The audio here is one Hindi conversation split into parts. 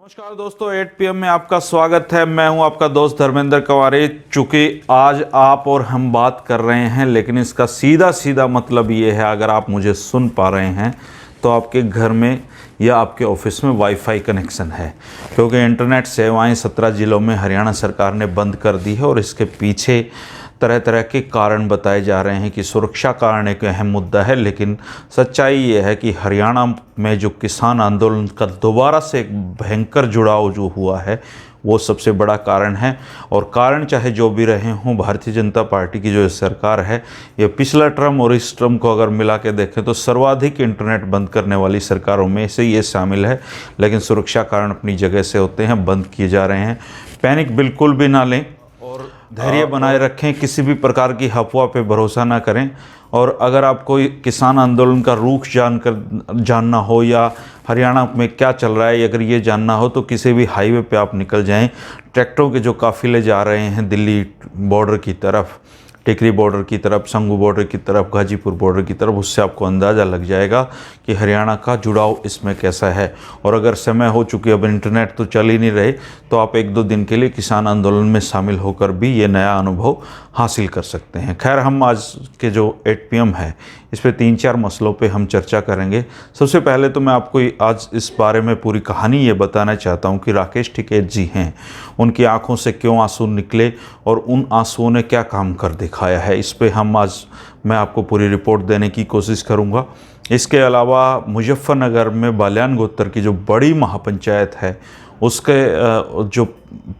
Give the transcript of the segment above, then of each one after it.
नमस्कार दोस्तों, 8 PM में आपका स्वागत है। मैं हूं आपका दोस्त धर्मेंद्र कवारे। चूँकि आज आप और हम बात कर रहे हैं, लेकिन इसका सीधा सीधा मतलब ये है, अगर आप मुझे सुन पा रहे हैं तो आपके घर में या आपके ऑफिस में वाईफाई कनेक्शन है, क्योंकि इंटरनेट सेवाएं 17 ज़िलों में हरियाणा सरकार ने बंद कर दी है। और इसके पीछे तरह तरह के कारण बताए जा रहे हैं कि सुरक्षा कारण एक अहम मुद्दा है, लेकिन सच्चाई ये है कि हरियाणा में जो किसान आंदोलन का दोबारा से एक भयंकर जुड़ाव जो हुआ है, वो सबसे बड़ा कारण है। और कारण चाहे जो भी रहे हों, भारतीय जनता पार्टी की जो सरकार है, ये पिछला टर्म और इस टर्म को अगर मिला के देखें तो सर्वाधिक इंटरनेट बंद करने वाली सरकारों में से ये शामिल है। लेकिन सुरक्षा कारण अपनी जगह से होते हैं, बंद किए जा रहे हैं। पैनिक बिल्कुल भी ना लें और धैर्य बनाए रखें, किसी भी प्रकार की अफवाह पे भरोसा ना करें। और अगर आपको किसान आंदोलन का रुख जानना हो या हरियाणा में क्या चल रहा है, अगर ये जानना हो, तो किसी भी हाईवे पे आप निकल जाएं। ट्रैक्टरों के जो काफ़िले जा रहे हैं दिल्ली बॉर्डर की तरफ, टिकरी बॉर्डर की तरफ, संगू बॉर्डर की तरफ, गाजीपुर बॉर्डर की तरफ, उससे आपको अंदाज़ा लग जाएगा कि हरियाणा का जुड़ाव इसमें कैसा है। और अगर समय हो चुकी, अब इंटरनेट तो चल ही नहीं रहे, तो आप 1-2 दिन के लिए किसान आंदोलन में शामिल होकर भी ये नया अनुभव हासिल कर सकते हैं। खैर, हम आज के जो 8 PM है, इस पे 3-4 मसलों पे हम चर्चा करेंगे। सबसे पहले तो मैं आपको आज इस बारे में पूरी कहानी ये बताना चाहता हूँ कि राकेश टिकैत जी हैं, उनकी आंखों से क्यों आंसू निकले और उन आंसुओं ने क्या काम कर दिखाया है। इस पे मैं आपको पूरी रिपोर्ट देने की कोशिश करूँगा। इसके अलावा मुजफ्फरनगर में बाल्यान गोत्र की जो बड़ी महापंचायत है, उसके जो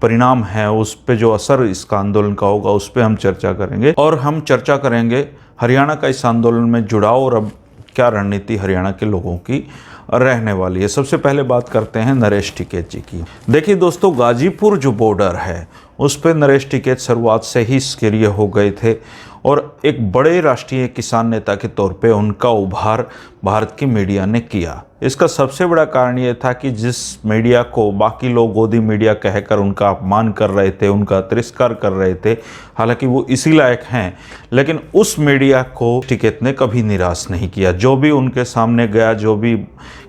परिणाम है, उस पे जो असर इसका आंदोलन का होगा, उस पे हम चर्चा करेंगे। और हम चर्चा करेंगे हरियाणा का इस आंदोलन में जुड़ाव और अब क्या रणनीति हरियाणा के लोगों की रहने वाली है। सबसे पहले बात करते हैं नरेश टिकैत जी की। देखिए दोस्तों, गाजीपुर जो बॉर्डर है, उस पर नरेश टिकैत शुरुआत से ही सक्रिय हो गए थे और एक बड़े राष्ट्रीय किसान नेता के तौर पे उनका उभार भारत की मीडिया ने किया। इसका सबसे बड़ा कारण ये था कि जिस मीडिया को बाकी लोग गोदी मीडिया कहकर उनका अपमान कर रहे थे, उनका तिरस्कार कर रहे थे, हालांकि वो इसी लायक हैं, लेकिन उस मीडिया को टिकैत ने कभी निराश नहीं किया। जो भी उनके सामने गया, जो भी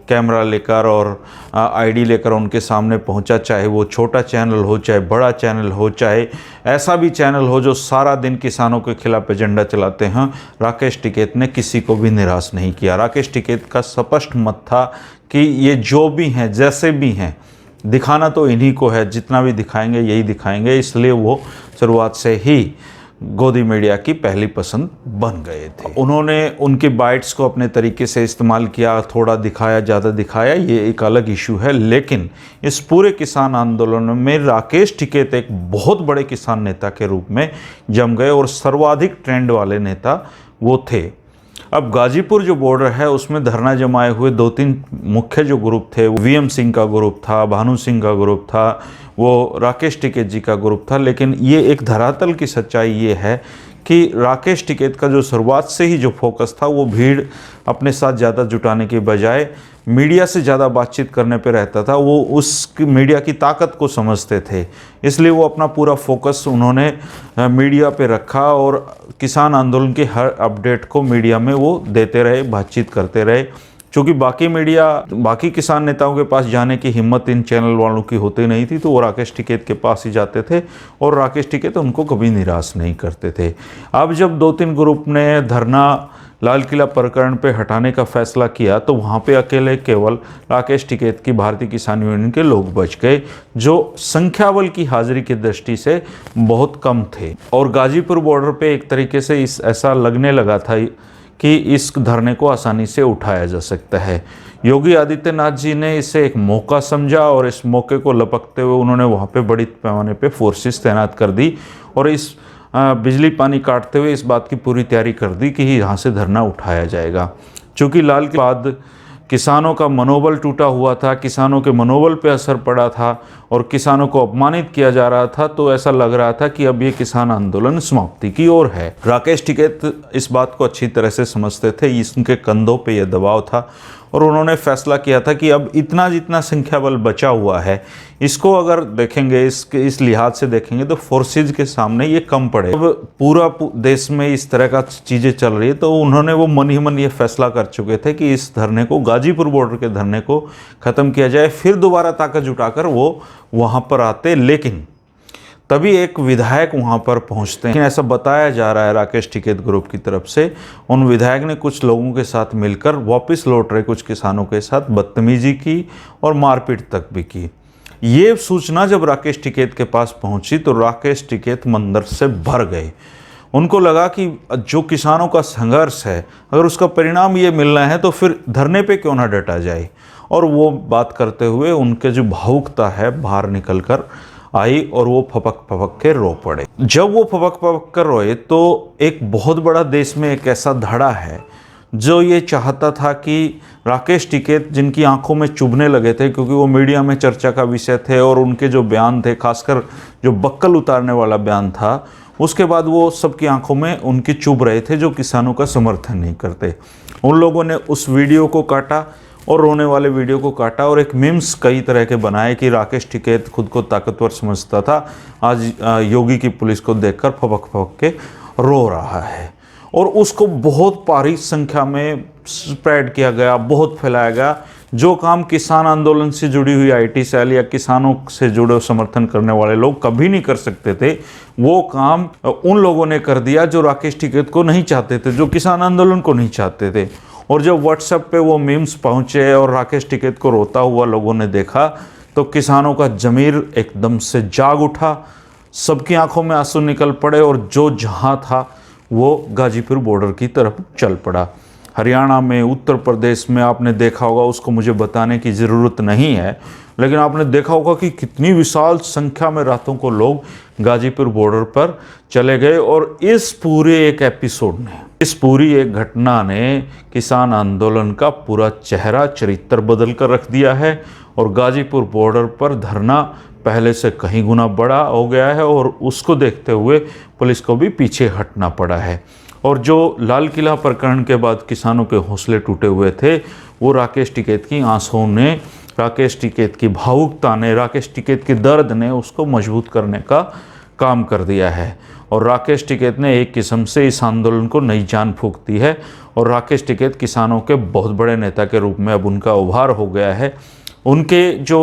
कैमरा लेकर और आईडी लेकर उनके सामने पहुंचा, चाहे वो छोटा चैनल हो, चाहे बड़ा चैनल हो, चाहे ऐसा भी चैनल हो जो सारा दिन किसानों के खिलाफ एजेंडा चलाते हैं, राकेश टिकैत ने किसी को भी निराश नहीं किया। राकेश टिकैत का स्पष्ट मत था कि ये जो भी हैं, जैसे भी हैं, दिखाना तो इन्हीं को है, जितना भी दिखाएंगे यही दिखाएंगे। इसलिए वो शुरुआत से ही गोदी मीडिया की पहली पसंद बन गए थे। उन्होंने उनके बाइट्स को अपने तरीके से इस्तेमाल किया, थोड़ा दिखाया, ज़्यादा दिखाया, ये एक अलग इशू है। लेकिन इस पूरे किसान आंदोलन में राकेश टिकैत एक बहुत बड़े किसान नेता के रूप में जम गए और सर्वाधिक ट्रेंड वाले नेता वो थे। अब गाजीपुर जो बॉर्डर है, उसमें धरना जमाए हुए 2-3 मुख्य जो ग्रुप थे, VM सिंह का ग्रुप था, भानु सिंह का ग्रुप था, वो राकेश टिकैत जी का ग्रुप था। लेकिन ये एक धरातल की सच्चाई ये है कि राकेश टिकैत का जो शुरुआत से ही जो फोकस था, वो भीड़ अपने साथ ज़्यादा जुटाने के बजाय मीडिया से ज़्यादा बातचीत करने पे रहता था। वो उस मीडिया की ताकत को समझते थे, इसलिए वो अपना पूरा फोकस उन्होंने मीडिया पे रखा और किसान आंदोलन के हर अपडेट को मीडिया में वो देते रहे, बातचीत करते रहे। क्योंकि बाकी किसान नेताओं के पास जाने की हिम्मत इन चैनल वालों की होती नहीं थी, तो वो राकेश टिकैत के पास ही जाते थे और राकेश टिकैत उनको कभी निराश नहीं करते थे। अब जब 2-3 ग्रुप ने धरना लाल किला प्रकरण पे हटाने का फैसला किया, तो वहाँ पे अकेले केवल राकेश टिकैत की भारतीय किसान यूनियन के लोग बच गए, जो संख्याबल की हाजिरी की दृष्टि से बहुत कम थे। और गाजीपुर बॉर्डर पे एक तरीके से ऐसा लगने लगा था कि इस धरने को आसानी से उठाया जा सकता है। योगी आदित्यनाथ जी ने इसे एक मौका समझा और इस मौके को लपकते हुए उन्होंने वहाँ पे बड़ी पैमाने पे फोर्सेस तैनात कर दी और इस बिजली पानी काटते हुए इस बात की पूरी तैयारी कर दी कि यहाँ से धरना उठाया जाएगा। चूँकि लाल के बाद किसानों का मनोबल टूटा हुआ था, किसानों के मनोबल पे असर पड़ा था और किसानों को अपमानित किया जा रहा था, तो ऐसा लग रहा था कि अब ये किसान आंदोलन समाप्ति की ओर है। राकेश टिकैत इस बात को अच्छी तरह से समझते थे, इसके कंधों पे ये दबाव था और उन्होंने फैसला किया था कि अब इतना जितना संख्या बल बचा हुआ है, इसको अगर देखेंगे, इस लिहाज से देखेंगे तो फोर्सेज के सामने ये कम पड़े। अब पूरा देश में इस तरह का चीज़ें चल रही है, तो उन्होंने वो मन ही मन ये फैसला कर चुके थे कि इस धरने को, गाजीपुर बॉर्डर के धरने को ख़त्म किया जाए। फिर दोबारा ताकत जुटाकर वो वहाँ पर आते, लेकिन तभी एक विधायक वहाँ पर पहुँचते हैं। ऐसा बताया जा रहा है राकेश टिकैत ग्रुप की तरफ से, उन विधायक ने कुछ लोगों के साथ मिलकर वापस लौट रहे कुछ किसानों के साथ बदतमीजी की और मारपीट तक भी की। ये सूचना जब राकेश टिकैत के पास पहुँची तो राकेश टिकैत मंदिर से भर गए। उनको लगा कि जो किसानों का संघर्ष है, अगर उसका परिणाम ये मिलना है तो फिर धरने पे क्यों ना डटा जाए। और वो बात करते हुए उनके जो भावुकता है बाहर निकल कर आई और वो फपक के रो पड़े। जब वो फपक कर रोए तो एक बहुत बड़ा देश में एक ऐसा धड़ा है जो ये चाहता था कि राकेश टिकैत, जिनकी आंखों में चुभने लगे थे क्योंकि वो मीडिया में चर्चा का विषय थे और उनके जो बयान थे, खासकर जो बक्कल उतारने वाला बयान था, उसके बाद वो सबकी आंखों में उनकी चुभ रहे थे जो किसानों का समर्थन नहीं करते। उन लोगों ने उस वीडियो को काटा और रोने वाले वीडियो को काटा और एक मीम्स कई तरह के बनाए कि राकेश टिकैत खुद को ताकतवर समझता था, आज योगी की पुलिस को देखकर फपक के रो रहा है। और उसको बहुत भारी संख्या में स्प्रेड किया गया, बहुत फैलाया गया। जो काम किसान आंदोलन से जुड़ी हुई आईटी सेल या किसानों से जुड़े समर्थन करने वाले लोग कभी नहीं कर सकते थे, वो काम उन लोगों ने कर दिया जो राकेश टिकैत को नहीं चाहते थे, जो किसान आंदोलन को नहीं चाहते थे। और जब व्हाट्सएप पे वो मीम्स पहुँचे और राकेश टिकैत को रोता हुआ लोगों ने देखा तो किसानों का ज़मीर एकदम से जाग उठा, सबकी आंखों में आंसू निकल पड़े और जो जहाँ था वो गाजीपुर बॉर्डर की तरफ चल पड़ा। हरियाणा में, उत्तर प्रदेश में आपने देखा होगा, उसको मुझे बताने की ज़रूरत नहीं है, लेकिन आपने देखा होगा कि कितनी विशाल संख्या में रातों को लोग गाजीपुर बॉर्डर पर चले गए। और इस पूरे एक एपिसोड ने, इस पूरी एक घटना ने किसान आंदोलन का पूरा चेहरा, चरित्र बदल कर रख दिया है। और गाजीपुर बॉर्डर पर धरना पहले से कहीं गुना बड़ा हो गया है और उसको देखते हुए पुलिस को भी पीछे हटना पड़ा है। और जो लाल किला प्रकरण के बाद किसानों के हौसले टूटे हुए थे, वो राकेश टिकैत की आंसुओं ने, राकेश टिकैत की भावुकता ने, राकेश टिकैत के दर्द ने उसको मजबूत करने का काम कर दिया है। और राकेश टिकैत ने एक किस्म से इस आंदोलन को नई जान फूंक दी है और राकेश टिकैत किसानों के बहुत बड़े नेता के रूप में अब उनका उभार हो गया है। उनके जो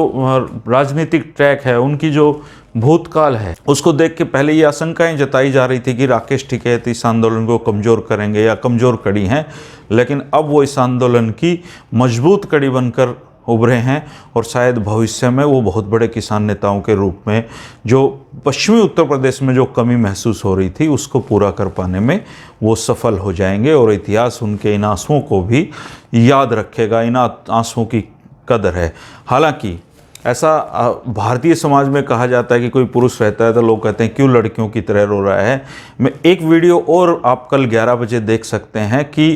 राजनीतिक ट्रैक है, उनकी जो भूतकाल है, उसको देख के पहले ये आशंकाएं जताई जा रही थी कि राकेश टिकैत इस आंदोलन को कमज़ोर करेंगे या कमज़ोर कड़ी हैं, लेकिन अब वो इस आंदोलन की मजबूत कड़ी बनकर उभरे हैं और शायद भविष्य में वो बहुत बड़े किसान नेताओं के रूप में जो पश्चिमी उत्तर प्रदेश में जो कमी महसूस हो रही थी उसको पूरा कर पाने में वो सफल हो जाएंगे। और इतिहास उनके इन आंसुओं को भी याद रखेगा, इन आंसुओं की कदर है। हालांकि ऐसा भारतीय समाज में कहा जाता है कि कोई पुरुष रहता है तो लोग कहते हैं क्यों लड़कियों की तरह रो रहा है। मैं एक वीडियो और आप कल 11 बजे देख सकते हैं कि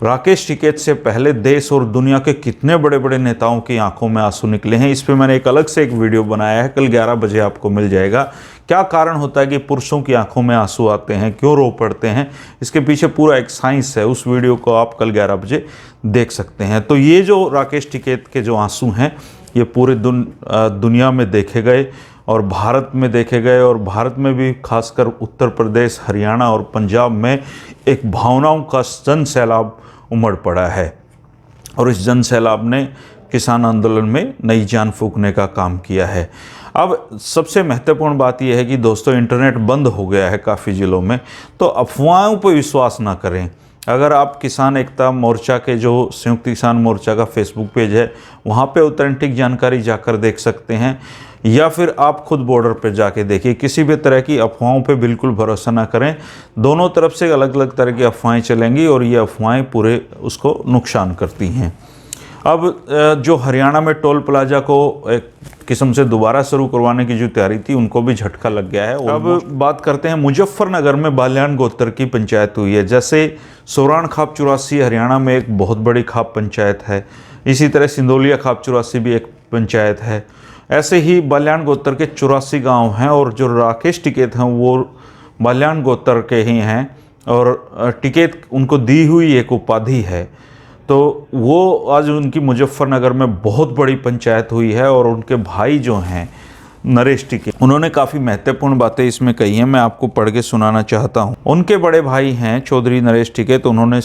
राकेश टिकैत से पहले देश और दुनिया के कितने बड़े बड़े नेताओं की आंखों में आंसू निकले हैं। इस पे मैंने एक अलग से एक वीडियो बनाया है, कल 11 बजे आपको मिल जाएगा। क्या कारण होता है कि पुरुषों की आंखों में आंसू आते हैं, क्यों रो पड़ते हैं, इसके पीछे पूरा एक साइंस है। उस वीडियो को आप कल 11 बजे देख सकते हैं। तो ये जो राकेश टिकैत के जो आंसू हैं, ये पूरे दुनिया में देखे गए और भारत में देखे गए, और भारत में भी खासकर उत्तर प्रदेश, हरियाणा और पंजाब में एक भावनाओं का जन सैलाब उमड़ पड़ा है। और इस जन सैलाब ने किसान आंदोलन में नई जान फूंकने का काम किया है। अब सबसे महत्वपूर्ण बात यह है कि दोस्तों, इंटरनेट बंद हो गया है काफ़ी ज़िलों में, तो अफवाहों पर विश्वास ना करें। अगर आप किसान एकता मोर्चा के, जो संयुक्त किसान मोर्चा का फेसबुक पेज है, वहाँ पे ऑथेंटिक जानकारी जाकर देख सकते हैं, या फिर आप खुद बॉर्डर पे जाके देखिए। किसी भी तरह की अफवाहों पे बिल्कुल भरोसा ना करें। दोनों तरफ से अलग अलग तरह की अफवाहें चलेंगी और ये अफवाहें पूरे उसको नुकसान करती हैं। अब जो हरियाणा में टोल प्लाजा को एक किस्म से दोबारा शुरू करवाने की जो तैयारी थी, उनको भी झटका लग गया है। अब बात करते हैं, मुजफ्फरनगर में बाल्यान गोत्र की पंचायत हुई है। जैसे सोरान खाप 84 हरियाणा में एक बहुत बड़ी खाप पंचायत है, इसी तरह सिंदोलिया खाप 84 भी एक पंचायत है। ऐसे ही बाल्यान गोत्र के 84 गांव हैं और जो राकेश टिकैत हैं वो बाल्यान गोत्र के ही हैं और टिकैत उनको दी हुई एक उपाधि है। तो वो आज उनकी मुजफ्फरनगर में बहुत बड़ी पंचायत हुई है और उनके भाई जो हैं नरेश टिके, उन्होंने काफ़ी महत्वपूर्ण बातें इसमें कही हैं। मैं आपको पढ़ के सुनाना चाहता हूं। उनके बड़े भाई हैं चौधरी नरेश टिके, तो उन्होंने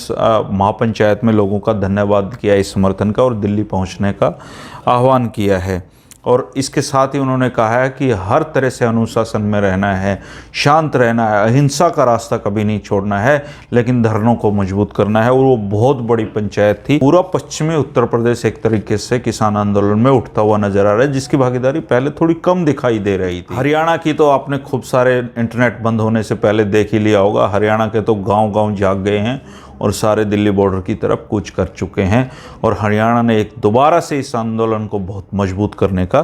महापंचायत में लोगों का धन्यवाद किया इस समर्थन का और दिल्ली पहुंचने का आह्वान किया है। और इसके साथ ही उन्होंने कहा है कि हर तरह से अनुशासन में रहना है, शांत रहना है, अहिंसा का रास्ता कभी नहीं छोड़ना है, लेकिन धरनों को मजबूत करना है। और वो बहुत बड़ी पंचायत थी। पूरा पश्चिमी उत्तर प्रदेश एक तरीके से किसान आंदोलन में उठता हुआ नजर आ रहा है, जिसकी भागीदारी पहले थोड़ी कम दिखाई दे रही थी। हरियाणा की तो आपने खूब सारे इंटरनेट बंद होने से पहले देख ही लिया होगा। हरियाणा के तो गाँव-गाँव जाग गए हैं और सारे दिल्ली बॉर्डर की तरफ कूच कर चुके हैं। और हरियाणा ने एक दोबारा से इस आंदोलन को बहुत मजबूत करने का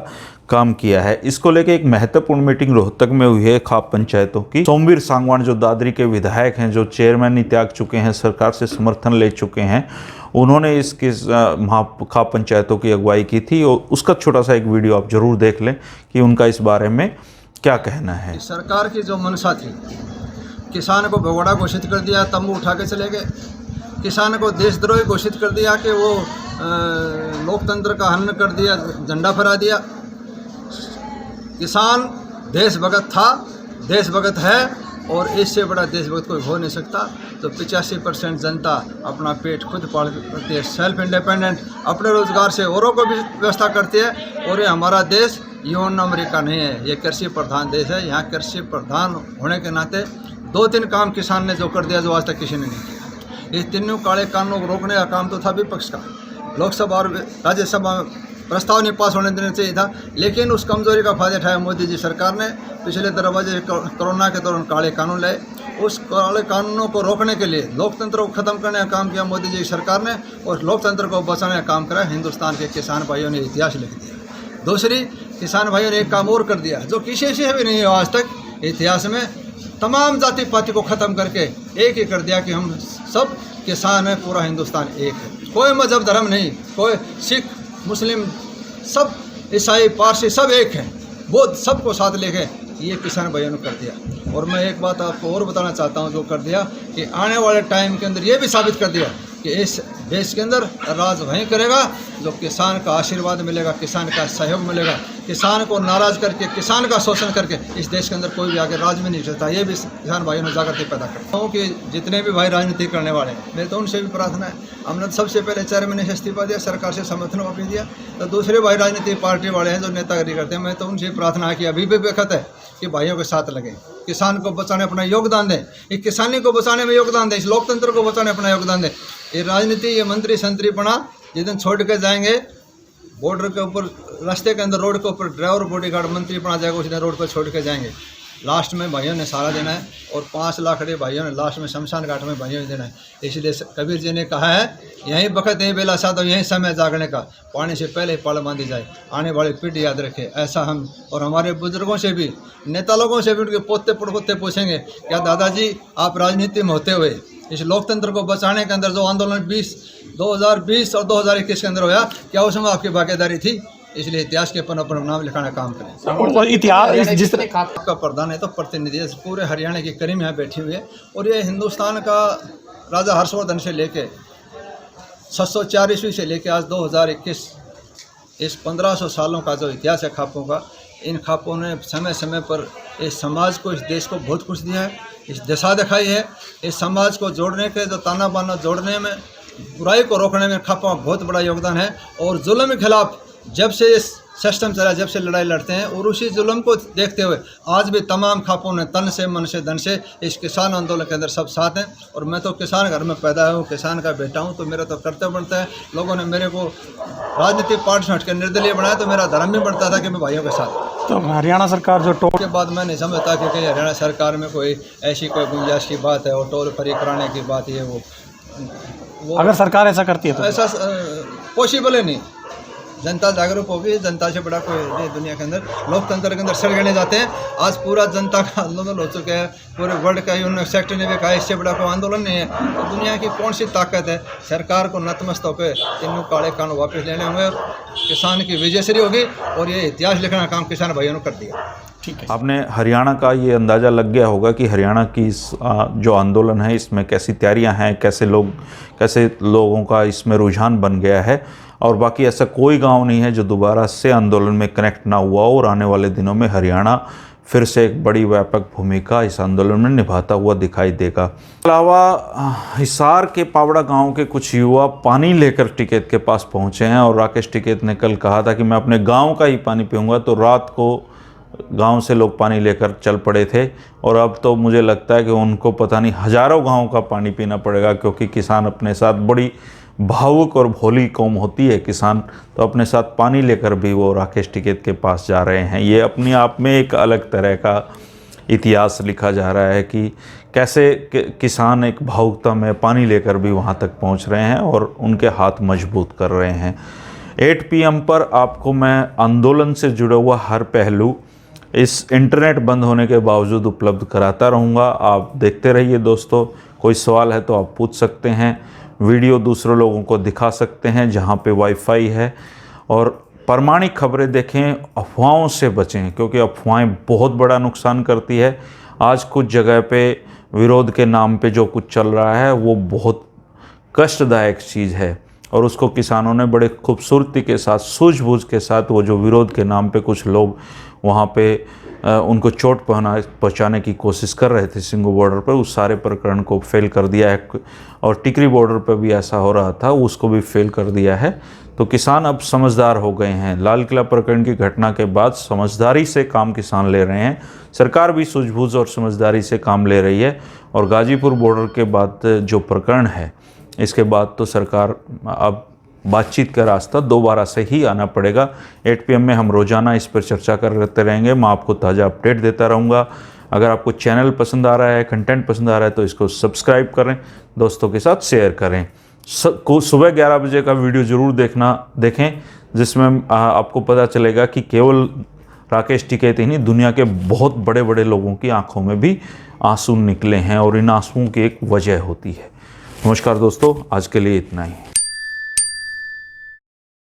काम किया है। इसको लेके एक महत्वपूर्ण मीटिंग रोहतक में हुई है खाप पंचायतों की। सोमवीर सांगवान जो दादरी के विधायक हैं, जो चेयरमैन ही त्याग चुके हैं, सरकार से समर्थन ले चुके हैं, उन्होंने इसकी खाप पंचायतों की अगुवाई की थी। और उसका छोटा सा एक वीडियो आप जरूर देख लें कि उनका इस बारे में क्या कहना है। सरकार की जो मंशा थी, किसान को भगोड़ा घोषित कर दिया, तंबू उठा के चले गए। किसान को देशद्रोही घोषित कर दिया कि वो लोकतंत्र का हनन कर दिया, झंडा फहरा दिया। किसान देशभक्त था, देशभक्त है, और इससे बड़ा देशभक्त कोई हो नहीं सकता। तो 85% जनता अपना पेट खुद पाल करती है, सेल्फ इंडिपेंडेंट, अपने रोजगार से औरों को भी व्यवस्था करती है। और ये हमारा देश यूएन अमेरिका नहीं है, ये कृषि प्रधान देश है। यहाँ कृषि प्रधान होने के नाते 2-3 काम किसान ने जो कर दिया जो आज तक किसी ने नहीं किया। ये तीनों काले कानूनों को रोकने का काम तो था विपक्ष का। लोकसभा और राज्यसभा में प्रस्ताव नहीं पास होने देना चाहिए था, लेकिन उस कमजोरी का फायदा उठाया मोदी जी सरकार ने। पिछले दरवाजे कोरोना के दौरान काले कानून लाए। उस काले कानूनों को रोकने के लिए लोकतंत्र को ख़त्म करने का काम किया मोदी जी की सरकार ने, और लोकतंत्र को बचाने का काम करा हिंदुस्तान के किसान भाइयों ने इतिहास लिख दिया। दूसरी, किसान भाइयों ने एक काम और कर दिया जो किसी से भी नहीं हुआ आज तक इतिहास में। तमाम जाति पाति को ख़त्म करके एक ही कर दिया कि हम सब किसान हैं, पूरा हिंदुस्तान एक है। कोई मजहब धर्म नहीं, कोई सिख मुस्लिम सब ईसाई पारसी सब एक हैं, बौद्ध सबको साथ लेके ये किसान भाइयों ने कर दिया। और मैं एक बात आपको और बताना चाहता हूँ जो कर दिया कि आने वाले टाइम के अंदर ये भी साबित कर दिया कि इस देश के अंदर राज वहीं करेगा जो किसान का आशीर्वाद मिलेगा, किसान का सहयोग मिलेगा। किसान को नाराज़ करके, किसान का शोषण करके इस देश के अंदर कोई भी आगे राज में नहीं सकता। ये भी किसान भाइयों ने जागृति पैदा करता हूँ कि जितने भी भाई राजनीति करने वाले हैं, मेरे तो उनसे भी प्रार्थना है। हमने सबसे पहले 4 महीने से इस्तीफा दिया, सरकार से समर्थन वापस दिया। तो दूसरे भाई राजनीतिक पार्टी वाले हैं जो नेतागिरी करते हैं, मैं तो उनसे प्रार्थना है कि अभी भी बेखत है कि भाइयों के साथ लगे, किसान को बचाने अपना योगदान दें, इस किसानी को बचाने में योगदान दें, इस लोकतंत्र को बचाने अपना योगदान दें। ये राजनीति, ये मंत्री संतरी बना जिस दिन छोड़ के जाएंगे बॉर्डर के ऊपर, रास्ते के अंदर, रोड के ऊपर ड्राइवर बॉडीगार्ड मंत्री बना जाएगा, उस दिन रोड पर छोड़ के जाएंगे। लास्ट में भाइयों ने सहारा देना है, और 5 लाख भाइयों ने लास्ट में शमशान घाट में भाइयों ने देना है। इसलिए कबीर जी ने कहा है, यही बखत यही बेला साधो, यही समय जागने का, पानी से पहले पाल बांधी जाए, आने वाली पीढ़ी याद रखे। ऐसा हम और हमारे बुजुर्गों से भी, नेता लोगों से भी, उनके पोते पड़पोते पूछेंगे, क्या दादाजी आप राजनीति में होते हुए इस लोकतंत्र को बचाने के अंदर जो आंदोलन 2020 और 2021 के अंदर हुआ, क्या उसमें आपकी भागीदारी थी? इसलिए इतिहास के पन्नों पर नाम लिखाने का काम करें। इतिहास जिस तरह आपका प्रधान है तो प्रतिनिधि है, पूरे हरियाणा की करीम यहाँ बैठी हुई है। और ये हिंदुस्तान का राजा हर्षवर्धन से लेके 704 ईस्वी से लेके आज 2021, इस 1500 सालों का जो इतिहास है खापों का, इन खापों ने समय समय पर इस समाज को, इस देश को बहुत कुछ दिया है, इस दिशा दिखाई है। इस समाज को जोड़ने के, जो ताना बाना जोड़ने में, बुराई को रोकने में खापों का बहुत बड़ा योगदान है। और जुल्म के खिलाफ जब से इस सिस्टम चला, जब से लड़ाई लड़ते हैं, और उसी जुल्म को देखते हुए आज भी तमाम खापों ने तन से, मन से, धन से इस किसान आंदोलन के अंदर सब साथ हैं। और मैं तो किसान घर में पैदा हूँ, किसान का बेटा हूँ, तो मेरा तो कर्तव्य बनता है। लोगों ने मेरे को राजनीतिक पार्टी से हटकर निर्दलीय बनाया, तो मेरा धर्म भी बनता था कि मैं भाइयों के साथ। तो हरियाणा सरकार जो टोल के बाद मैं नहीं समझता कि हरियाणा सरकार में कोई ऐसी कोई गुंजाइश की बात है, और टोल फ्री कराने की बात, ये वो अगर सरकार ऐसा करती है तो ऐसा पॉसिबल है नहीं। जनता जागरूक होगी, जनता से बड़ा कोई नहीं दुनिया के अंदर। लोकतंत्र के अंदर सड़गने जाते हैं, आज पूरा जनता का आंदोलन हो चुका है, पूरे वर्ल्ड का यूनियन सेक्टर ने भी कहा इससे बड़ा कोई आंदोलन नहीं है। तो दुनिया की कौन सी ताकत है? सरकार को नतमस्तक होकर तीनों काले कानून वापस लेने होंगे, किसान की विजयश्री होगी, और ये इतिहास लिखने का काम किसान भाइयों ने कर दिया। ठीक है। आपने हरियाणा का ये अंदाज़ा लग गया होगा कि हरियाणा की जो आंदोलन है इसमें कैसी तैयारियां हैं, कैसे लोगों का इसमें रुझान बन गया है। और बाकी ऐसा कोई गांव नहीं है जो दोबारा से आंदोलन में कनेक्ट ना हुआ हो, और आने वाले दिनों में हरियाणा फिर से एक बड़ी व्यापक भूमिका इस आंदोलन में निभाता हुआ दिखाई देगा। अलावा हिसार के पावड़ा गांव के कुछ युवा पानी लेकर टिकैत के पास पहुंचे हैं, और राकेश टिकैत ने कल कहा था कि मैं अपने गांव का ही पानी पीऊँगा, तो रात को गांव से लोग पानी लेकर चल पड़े थे। और अब तो मुझे लगता है कि उनको पता नहीं हज़ारों गाँव का पानी पीना पड़ेगा, क्योंकि किसान अपने साथ बड़ी भावुक और भोली कौम होती है किसान, तो अपने साथ पानी लेकर भी वो राकेश टिकैत के पास जा रहे हैं। ये अपने आप में एक अलग तरह का इतिहास लिखा जा रहा है कि कैसे किसान एक भावुकता में पानी लेकर भी वहाँ तक पहुँच रहे हैं और उनके हाथ मजबूत कर रहे हैं। 8 PM पर आपको मैं आंदोलन से जुड़ा हुआ हर पहलू इस इंटरनेट बंद होने के बावजूद उपलब्ध कराता रहूँगा। आप देखते रहिए दोस्तों। कोई सवाल है तो आप पूछ सकते हैं, वीडियो दूसरे लोगों को दिखा सकते हैं जहाँ पे वाईफाई है, और प्रामाणिक खबरें देखें, अफवाहों से बचें, क्योंकि अफवाहें बहुत बड़ा नुकसान करती है। आज कुछ जगह पे विरोध के नाम पे जो कुछ चल रहा है वो बहुत कष्टदायक चीज़ है, और उसको किसानों ने बड़े खूबसूरती के साथ, सूझबूझ के साथ, वो जो विरोध के नाम पे कुछ लोग वहाँ पे उनको चोट पहुँचाने की कोशिश कर रहे थे सिंगू बॉर्डर पर, उस सारे प्रकरण को फेल कर दिया है। और टिकरी बॉर्डर पर भी ऐसा हो रहा था, उसको भी फेल कर दिया है। तो किसान अब समझदार हो गए हैं। लाल किला प्रकरण की घटना के बाद समझदारी से काम किसान ले रहे हैं। सरकार भी सूझबूझ और समझदारी से काम ले रही है। और गाजीपुर बॉर्डर के बाद जो प्रकरण है, इसके बाद तो सरकार अब बातचीत का रास्ता दोबारा से ही आना पड़ेगा। 8 PM में हम रोज़ाना इस पर चर्चा करते रहेंगे। मैं आपको ताज़ा अपडेट देता रहूँगा। अगर आपको चैनल पसंद आ रहा है, कंटेंट पसंद आ रहा है, तो इसको सब्सक्राइब करें, दोस्तों के साथ शेयर करें। सुबह 11 बजे का वीडियो ज़रूर देखें, जिसमें आपको पता चलेगा कि केवल राकेश टिकैत ही नहीं, दुनिया के बहुत बड़े बड़े लोगों की आंखों में भी आंसू निकले हैं, और इन आंसुओं की एक वजह होती है। नमस्कार दोस्तों, आज के लिए इतना ही।